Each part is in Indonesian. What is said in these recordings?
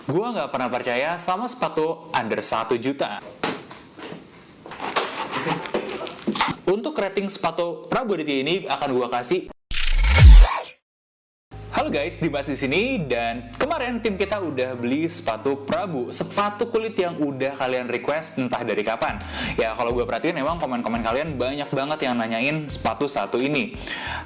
Gua nggak pernah percaya sama sepatu under 1 juta. Untuk rating sepatu Prabu Aditya ini akan gua kasih. Halo guys, Dimas di sini, dan kemarin tim kita udah beli sepatu Prabu, sepatu kulit yang udah kalian request entah dari kapan. Ya kalau gue perhatiin emang komen-komen kalian banyak banget yang nanyain sepatu satu ini.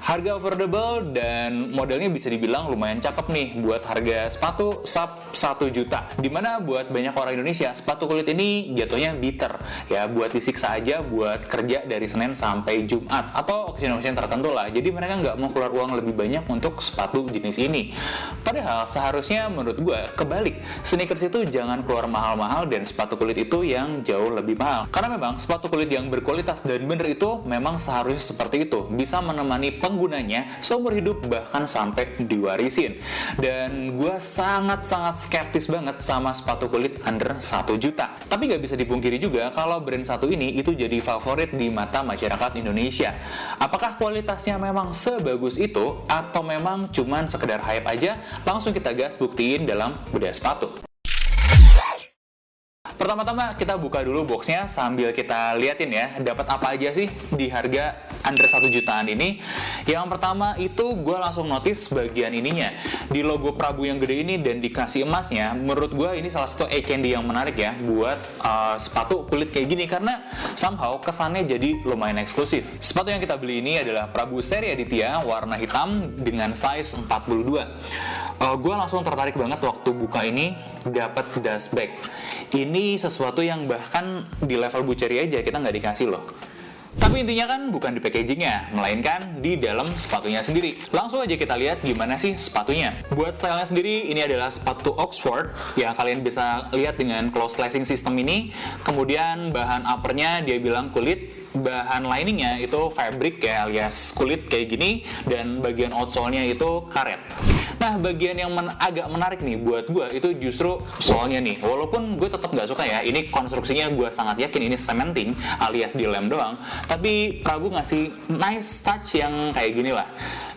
Harga affordable dan modelnya bisa dibilang lumayan cakep nih buat harga sepatu sub 1 juta. Dimana buat banyak orang Indonesia sepatu kulit ini jatuhnya bitter ya, buat disiksa aja buat kerja dari Senin sampai Jumat atau occasion-occasion tertentu lah. Jadi mereka nggak mau keluar uang lebih banyak untuk sepatu jenis ini. Padahal seharusnya menurut gue kebalik, sneakers itu jangan keluar mahal-mahal dan sepatu kulit itu yang jauh lebih mahal. Karena memang sepatu kulit yang berkualitas dan bener itu memang seharusnya seperti itu, bisa menemani penggunanya seumur hidup bahkan sampai diwarisin. Dan gue sangat-sangat skeptis banget sama sepatu kulit under 1 juta. Tapi gak bisa dipungkiri juga kalau brand satu ini itu jadi favorit di mata masyarakat Indonesia. Apakah kualitasnya memang sebagus itu atau memang cuman sekedar hype aja? Langsung kita gas buktiin dalam bedah sepatu. Pertama-tama kita buka dulu boxnya sambil kita liatin ya, dapat apa aja sih di harga under 1 jutaan ini. Yang pertama itu gue langsung notice bagian ininya, di logo Prabu yang gede ini dan dikasih emasnya. Menurut gue ini salah satu eye candy yang menarik ya buat sepatu kulit kayak gini, karena somehow kesannya jadi lumayan eksklusif. Sepatu yang kita beli ini adalah Prabu seri Aditya warna hitam dengan size 42. Gue langsung tertarik banget waktu buka ini, dapat dust bag. Ini sesuatu yang bahkan di level butchery aja kita nggak dikasih loh. Tapi intinya kan bukan di packagingnya, melainkan di dalam sepatunya sendiri. Langsung aja kita lihat gimana sih sepatunya. Buat stylenya sendiri, ini adalah sepatu Oxford yang kalian bisa lihat dengan close lacing system ini. Kemudian bahan uppernya dia bilang kulit, bahan liningnya itu fabric ya alias kulit kayak gini, dan bagian outsole-nya itu karet. Nah, bagian yang agak menarik nih buat gue itu justru soalnya nih. Walaupun gue tetap nggak suka ya, ini konstruksinya gue sangat yakin ini cementing alias dilem doang. Tapi Prabu ngasih nice touch yang kayak gini lah.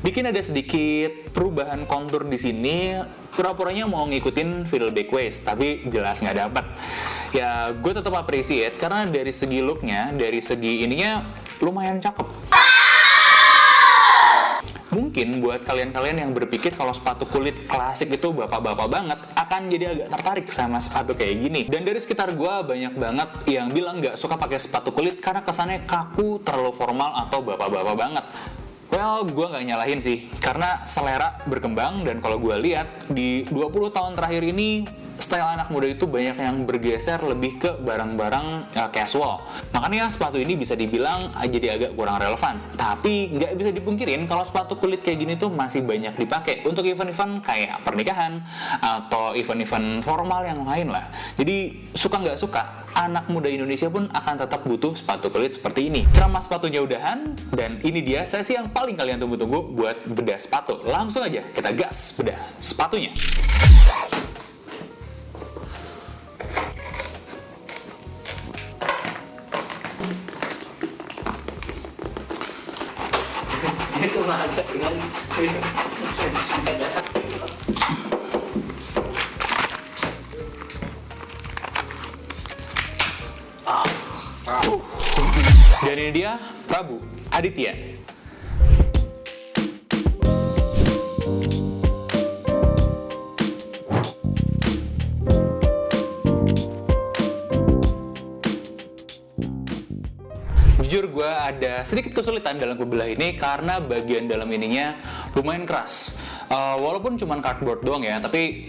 Bikin ada sedikit perubahan kontur di sini. Pura-puranya mau ngikutin feel back waist, tapi jelas nggak dapet. Ya, gue tetap appreciate karena dari segi looknya, dari segi ininya lumayan cakep. Mungkin buat kalian-kalian yang berpikir kalau sepatu kulit klasik itu bapak-bapak banget, akan jadi agak tertarik sama sepatu kayak gini. Dan dari sekitar gue banyak banget yang bilang nggak suka pakai sepatu kulit karena kesannya kaku, terlalu formal, atau bapak-bapak banget. Well, gue nggak nyalahin sih, karena selera berkembang, dan kalau gue lihat di 20 tahun terakhir ini, style anak muda itu banyak yang bergeser lebih ke barang-barang casual. Makanya sepatu ini bisa dibilang jadi agak kurang relevan. Tapi nggak bisa dipungkirin kalau sepatu kulit kayak gini tuh masih banyak dipakai untuk event-event kayak pernikahan atau event-event formal yang lain lah. Jadi suka nggak suka, anak muda Indonesia pun akan tetap butuh sepatu kulit seperti ini. Ceramah sepatunya udahan, dan ini dia sesi yang paling kalian tunggu-tunggu buat bedah sepatu. Langsung aja kita gas bedah sepatunya. Dan ini dia Prabu Aditya. Jujur gue ada sedikit kesulitan dalam bebelah ini karena bagian dalam ininya lumayan keras. Walaupun cuma cardboard doang ya, tapi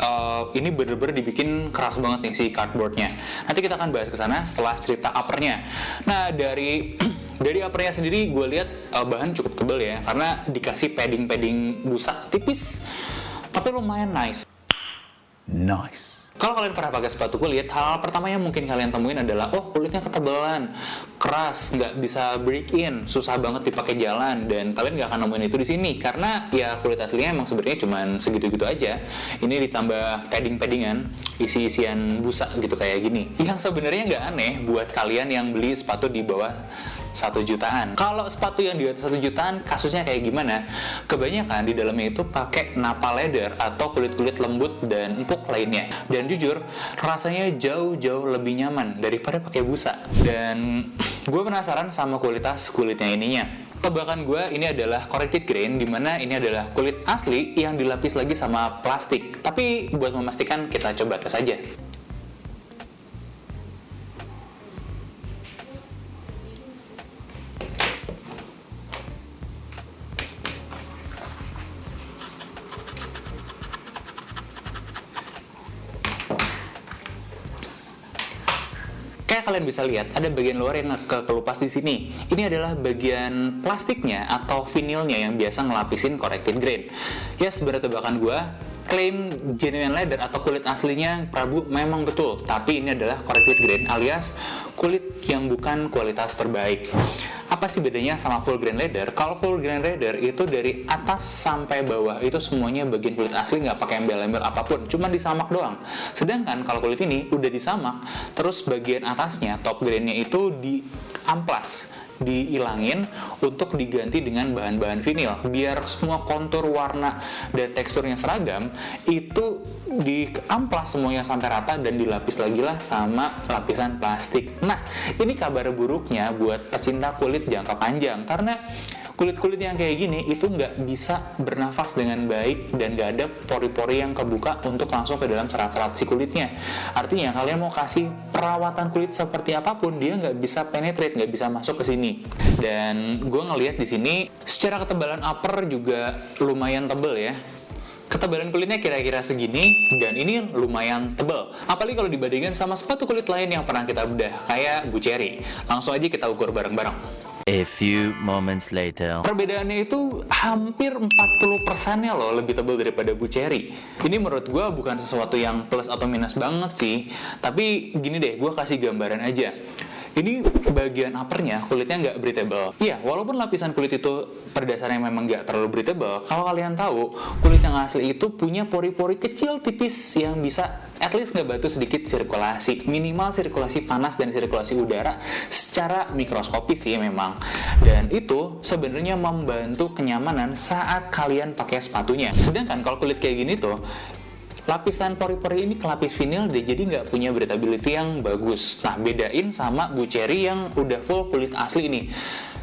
ini bener-bener dibikin keras banget nih si cardboardnya. Nanti kita akan bahas ke sana setelah cerita uppernya. Nah, dari uppernya sendiri gue lihat bahan cukup tebal ya, karena dikasih padding busa tipis, tapi lumayan nice. Kalau kalian pernah pakai sepatu kulit, hal pertama yang mungkin kalian temuin adalah, oh kulitnya ketebalan, keras, nggak bisa break in, susah banget dipakai jalan, dan kalian nggak akan nemuin itu di sini karena ya kulit aslinya emang sebenarnya cuma segitu-gitu aja. Ini ditambah padding-paddingan, isi-isian busa gitu kayak gini. Yang sebenarnya nggak aneh buat kalian yang beli sepatu di bawah 1 jutaan. Kalau sepatu yang di atas 1 jutaan kasusnya kayak gimana? Kebanyakan di dalamnya itu pakai nappa leather atau kulit-kulit lembut dan empuk lainnya. Dan jujur, rasanya jauh-jauh lebih nyaman daripada pakai busa. Dan gue penasaran sama kualitas kulitnya ininya. Tebakan gue ini adalah corrected grain, dimana ini adalah kulit asli yang dilapis lagi sama plastik. Tapi buat memastikan kita coba tes aja. Kayak kalian bisa lihat, ada bagian luar yang kelupas di sini. Ini adalah bagian plastiknya atau vinilnya yang biasa ngelapisin corrected grain. Ya, sebenarnya tebakan gue, klaim genuine leather atau kulit aslinya Prabu memang betul, tapi ini adalah corrected grain alias kulit yang bukan kualitas terbaik. Apa sih bedanya sama full grain leather? Kalau full grain leather itu dari atas sampai bawah itu semuanya bagian kulit asli, nggak pakai embel-embel apapun, cuma disamak doang. Sedangkan kalau kulit ini udah disamak, terus bagian atasnya top grainnya itu diamplas, dihilangin untuk diganti dengan bahan-bahan vinil biar semua kontur, warna, dan teksturnya seragam. Itu diamplas semuanya sampai rata dan dilapis lagi lah sama lapisan plastik. Nah, ini kabar buruknya buat pecinta kulit jangka panjang, karena kulit-kulit yang kayak gini itu nggak bisa bernafas dengan baik dan nggak ada pori-pori yang kebuka untuk langsung ke dalam serat-serat si kulitnya. Artinya kalian mau kasih perawatan kulit seperti apapun, dia nggak bisa penetrate, nggak bisa masuk ke sini. Dan gue ngelihat di sini secara ketebalan upper juga lumayan tebel ya. Ketebalan kulitnya kira-kira segini, dan ini lumayan tebal. Apalagi kalau dibandingkan sama sepatu kulit lain yang pernah kita bedah, kayak Buceri. Langsung aja kita ukur bareng-bareng. A few moments later. Perbedaannya itu hampir 40%-nya loh lebih tebal daripada Buceri. Ini menurut gue bukan sesuatu yang plus atau minus banget sih. Tapi gini deh, gue kasih gambaran aja. Ini bagian uppernya kulitnya nggak breathable. Iya, walaupun lapisan kulit itu pada dasarnya memang nggak terlalu breathable, kalau kalian tahu, kulit yang asli itu punya pori-pori kecil tipis yang bisa at least ngebantu sedikit sirkulasi. Minimal sirkulasi panas dan sirkulasi udara secara mikroskopis sih memang. Dan itu sebenarnya membantu kenyamanan saat kalian pakai sepatunya. Sedangkan kalau kulit kayak gini tuh, lapisan pori-pori ini kelapis vinil deh, jadi nggak punya breathability yang bagus. Nah, bedain sama Buceri yang udah full kulit asli ini.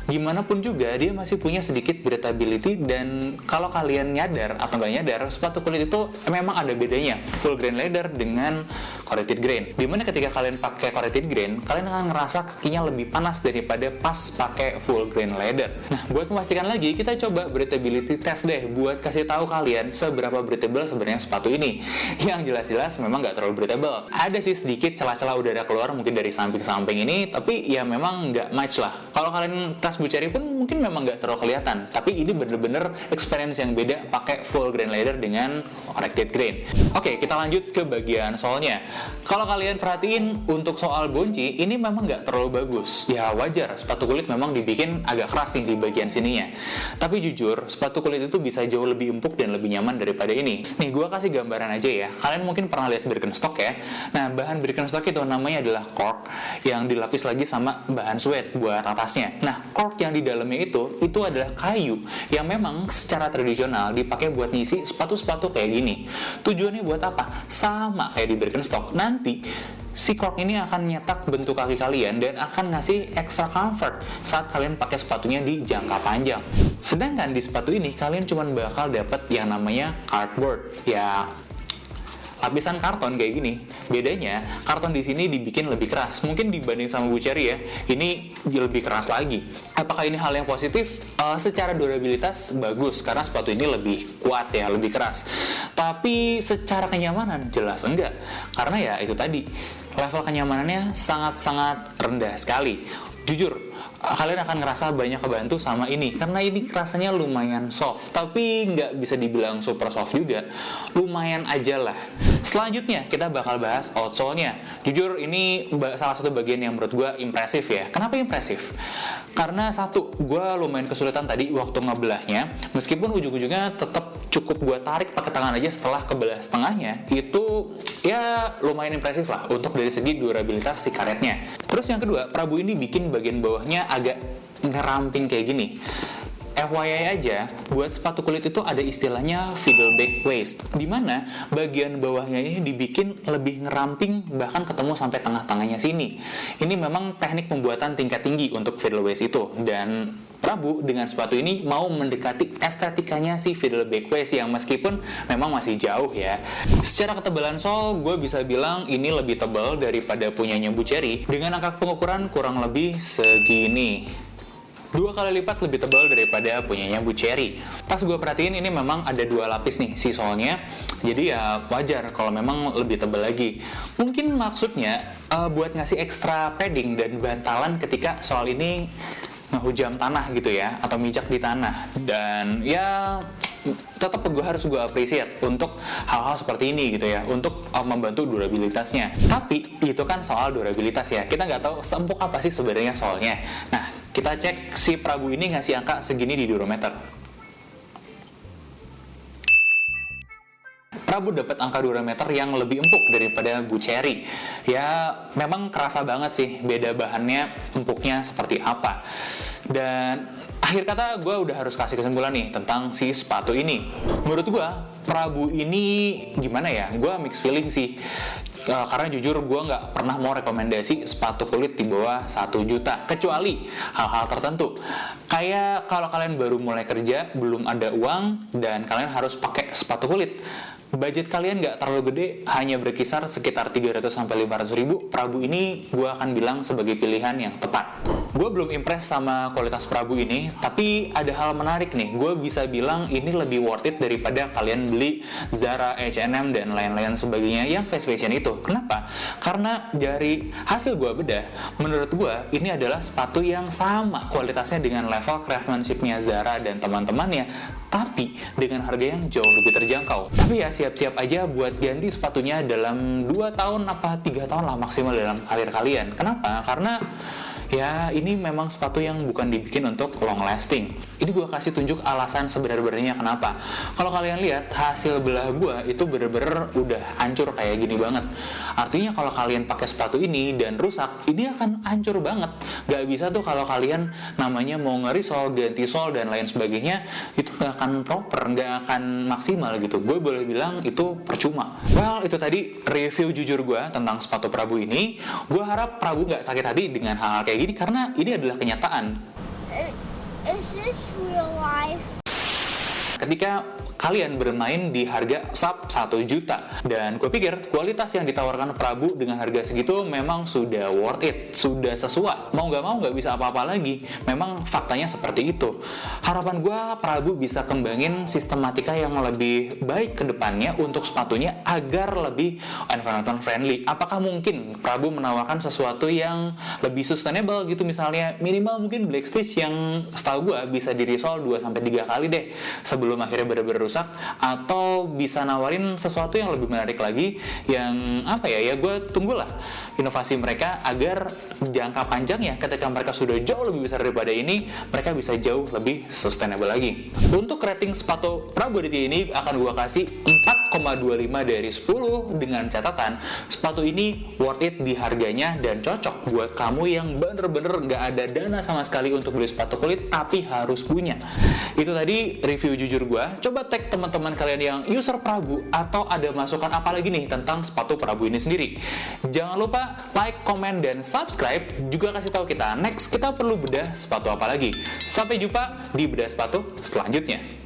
Gimana pun juga dia masih punya sedikit breathability, dan kalau kalian nyadar atau nggak nyadar, sepatu kulit itu memang ada bedanya full grain leather dengan corrected grain. Dimana ketika kalian pakai corrected grain, kalian akan ngerasa kakinya lebih panas daripada pas pakai full grain leather. Nah, buat memastikan lagi, kita coba breathability test deh, buat kasih tahu kalian seberapa breathable sebenarnya sepatu ini. Yang jelas-jelas memang nggak terlalu breathable. Ada sih sedikit celah-celah udara keluar mungkin dari samping-samping ini, tapi ya memang nggak much lah. Kalau kalian tes Buceri pun mungkin memang nggak terlalu kelihatan, tapi ini bener-bener experience yang beda pakai full grain leather dengan corrected grain. Oke, kita lanjut ke bagian soalnya. Kalau kalian perhatiin untuk soal bonci, ini memang nggak terlalu bagus. Ya wajar, sepatu kulit memang dibikin agak keras nih di bagian sininya. Tapi jujur, sepatu kulit itu bisa jauh lebih empuk dan lebih nyaman daripada ini. Nih, gue kasih gambaran aja ya. Kalian mungkin pernah lihat Birkenstock ya. Nah, bahan Birkenstock itu namanya adalah cork yang dilapis lagi sama bahan suede buat atasnya. Nah, cork yang di dalamnya itu adalah kayu yang memang secara tradisional dipakai buat ngisi sepatu-sepatu kayak gini. Tujuannya buat apa? Sama kayak di Birkenstock. Nanti si cork ini akan nyetak bentuk kaki kalian dan akan ngasih extra comfort saat kalian pakai sepatunya di jangka panjang. Sedangkan di sepatu ini kalian cuma bakal dapat yang namanya cardboard, ya lapisan karton kayak gini. Bedanya, karton di sini dibikin lebih keras. Mungkin dibanding sama Buceri ya, ini lebih keras lagi. Apakah ini hal yang positif? Secara durabilitas bagus, karena sepatu ini lebih kuat ya, lebih keras. Tapi secara kenyamanan jelas enggak. Karena ya itu tadi, level kenyamanannya sangat-sangat rendah sekali. Jujur, kalian akan ngerasa banyak kebantu sama ini, karena ini rasanya lumayan soft, tapi nggak bisa dibilang super soft juga, lumayan aja lah. Selanjutnya kita bakal bahas outsole-nya. Jujur ini salah satu bagian yang menurut gue impresif ya. Kenapa impresif? Karena satu, gue lumayan kesulitan tadi waktu ngebelahnya, meskipun ujung-ujungnya tetap cukup gue tarik pakai tangan aja setelah kebelah setengahnya, itu ya lumayan impresif lah untuk dari segi durabilitas si karetnya. Terus yang kedua, Prabu ini bikin bagian bawahnya agak ngeramping kayak gini. FYI aja, buat sepatu kulit itu ada istilahnya fiddleback waist, di mana bagian bawahnya ini dibikin lebih ngeramping, bahkan ketemu sampai tengah-tengahnya sini. Ini memang teknik pembuatan tingkat tinggi untuk fiddle waist itu, dan Prabu dengan sepatu ini mau mendekati estetikanya si fiddleback waist yang meskipun memang masih jauh ya. Secara ketebalan sol, gue bisa bilang ini lebih tebal daripada punyanya Buccheri dengan angka pengukuran kurang lebih segini. 2 kali lipat lebih tebal daripada punyanya Buccheri. Pas gue perhatiin ini memang ada 2 lapis nih si solnya, jadi ya wajar kalau memang lebih tebal lagi. Mungkin maksudnya buat ngasih ekstra padding dan bantalan ketika sol ini ngehujam tanah gitu ya, atau mijak di tanah. Dan ya tetap gue appreciate untuk hal-hal seperti ini gitu ya, untuk membantu durabilitasnya. Tapi itu kan soal durabilitas ya, kita nggak tahu seempuk apa sih sebenarnya solnya. Nah, kita cek si Prabu ini ngasih angka segini di durometer. Prabu dapat angka durometer yang lebih empuk daripada Buccheri. Ya, memang kerasa banget sih beda bahannya, empuknya seperti apa. Dan akhir kata gue udah harus kasih kesimpulan nih tentang si sepatu ini. Menurut gue, Prabu ini gimana ya? Gue mixed feeling sih. Karena jujur gue nggak pernah mau rekomendasi sepatu kulit di bawah 1 juta, kecuali hal-hal tertentu. Kayak kalau kalian baru mulai kerja, belum ada uang, dan kalian harus pakai sepatu kulit. Budget kalian nggak terlalu gede, hanya berkisar sekitar 300-500 ribu, Prabu ini gue akan bilang sebagai pilihan yang tepat. Gue belum impress sama kualitas Prabu ini, tapi ada hal menarik nih. Gue bisa bilang ini lebih worth it daripada kalian beli Zara, H&M, dan lain-lain sebagainya yang fast fashion itu. Kenapa? Karena dari hasil gue bedah, menurut gue ini adalah sepatu yang sama kualitasnya dengan level craftsmanship-nya Zara dan teman-temannya, tapi dengan harga yang jauh lebih terjangkau. Tapi ya siap-siap aja buat ganti sepatunya dalam 2 tahun apa 3 tahun lah maksimal dalam karir kalian. Kenapa? Karena ya ini memang sepatu yang bukan dibikin untuk long lasting. Ini gue kasih tunjuk alasan sebenarnya kenapa. Kalau kalian lihat hasil belah gue itu bener-bener udah hancur kayak gini banget. Artinya kalau kalian pakai sepatu ini dan rusak, ini akan hancur banget. Gak bisa tuh kalau kalian namanya mau nge-resole, ganti sol dan lain sebagainya, itu gak akan proper, gak akan maksimal gitu. Gue boleh bilang itu percuma. Well, itu tadi review jujur gue tentang sepatu Prabu ini. Gue harap Prabu gak sakit hati dengan hal-hal kayak gini, karena ini adalah kenyataan. Is this real life? Ketika kalian bermain di harga sub 1 juta. Dan gue pikir kualitas yang ditawarkan Prabu dengan harga segitu memang sudah worth it, sudah sesuai. Mau nggak bisa apa-apa lagi. Memang faktanya seperti itu. Harapan gue Prabu bisa kembangin sistematika yang lebih baik ke depannya untuk sepatunya agar lebih environmental friendly. Apakah mungkin Prabu menawarkan sesuatu yang lebih sustainable gitu, misalnya minimal mungkin black stitch yang setahu gue bisa di-resole 2-3 kali deh sebelum akhirnya bener-bener rusak, atau bisa nawarin sesuatu yang lebih menarik lagi yang apa ya gue tunggulah inovasi mereka agar jangka panjangnya ketika mereka sudah jauh lebih besar daripada ini, mereka bisa jauh lebih sustainable lagi. Untuk rating sepatu Prabu Aditya ini akan gue kasih 4,25 dari 10 dengan catatan sepatu ini worth it di harganya dan cocok buat kamu yang bener-bener gak ada dana sama sekali untuk beli sepatu kulit tapi harus punya. Itu tadi review jujur gue. Coba tag teman-teman kalian yang user Prabu atau ada masukan apa lagi nih tentang sepatu Prabu ini sendiri. Jangan lupa like, komen, dan subscribe. Juga kasih tahu kita next kita perlu bedah sepatu apa lagi. Sampai jumpa di bedah sepatu selanjutnya.